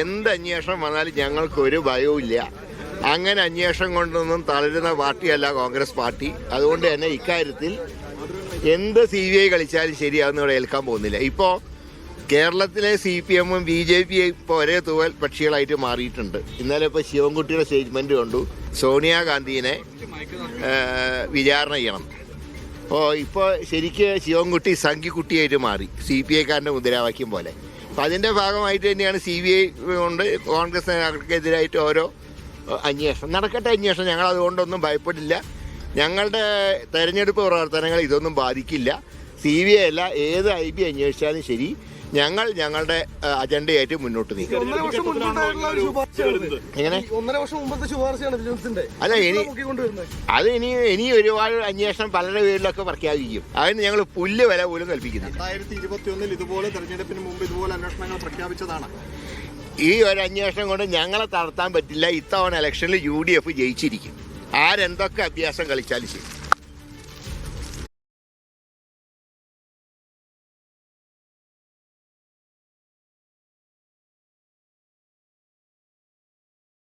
എന്ത് അന്വേഷണം വന്നാലും ഞങ്ങൾക്കൊരു ഭയവുമില്ല. അങ്ങനെ അന്വേഷണം കൊണ്ടൊന്നും തളരുന്ന പാർട്ടിയല്ല കോൺഗ്രസ് പാർട്ടി. അതുകൊണ്ട് തന്നെ ഇക്കാര്യത്തിൽ എന്ത് CBI കളിച്ചാലും ശരിയാവുന്ന ഇവിടെ ഏൽക്കാൻ പോകുന്നില്ല. ഇപ്പോൾ കേരളത്തിലെ CPM-ഉം BJP ഇപ്പോൾ ഒരേ തൂവൽ പക്ഷികളായിട്ട് മാറിയിട്ടുണ്ട്. ഇന്നലെ ഇപ്പോൾ ശിവൻകുട്ടിയുടെ സ്റ്റേറ്റ്മെൻറ്റ് കണ്ടു, സോണിയാഗാന്ധിനെ വിചാരണ ചെയ്യണം. ഇപ്പോൾ ശരിക്ക് ശിവൻകുട്ടി സംഘിക്കുട്ടിയായിട്ട് മാറി, CPI-കാരൻ്റെ മുദ്രാവാക്യം പോലെ. അപ്പം അതിൻ്റെ ഭാഗമായിട്ട് തന്നെയാണ് CBI കൊണ്ട് കോൺഗ്രസിനെതിരായിട്ട് ഓരോ അന്വേഷണം നടക്കട്ടെ. അന്വേഷണം ഞങ്ങൾ അതുകൊണ്ടൊന്നും ഭയപ്പെടില്ല. ഞങ്ങളുടെ തെരഞ്ഞെടുപ്പ് പ്രവർത്തനങ്ങൾ ഇതൊന്നും ബാധിക്കില്ല. CBI അല്ല, ഏത് IB അന്വേഷിച്ചാലും ശരി, ഞങ്ങൾ ഞങ്ങളുടെ അജണ്ടയായിട്ട് മുന്നോട്ട് നീക്കും. എങ്ങനെ അല്ല, ഇനി ഒരുപാട് അന്വേഷണം പലരുടെ പേരിലൊക്കെ പ്രഖ്യാപിക്കും. അതിന് ഞങ്ങൾ പുല്ല് വില പോലും കൽപ്പിക്കുന്നില്ല. 2021 ഇതുപോലെ തെരഞ്ഞെടുപ്പിന് മുമ്പ് ഇതുപോലെ അന്വേഷണങ്ങൾ പ്രഖ്യാപിച്ചതാണ്. ഈ ഒരു അന്വേഷണം കൊണ്ട് ഞങ്ങളെ തളർത്താൻ പറ്റില്ല. ഇത്തവണ ഇലക്ഷനിൽ UDF ജയിച്ചിരിക്കും. ആരെന്തൊക്കെ അഭ്യാസം കളിച്ചാലും ശരി.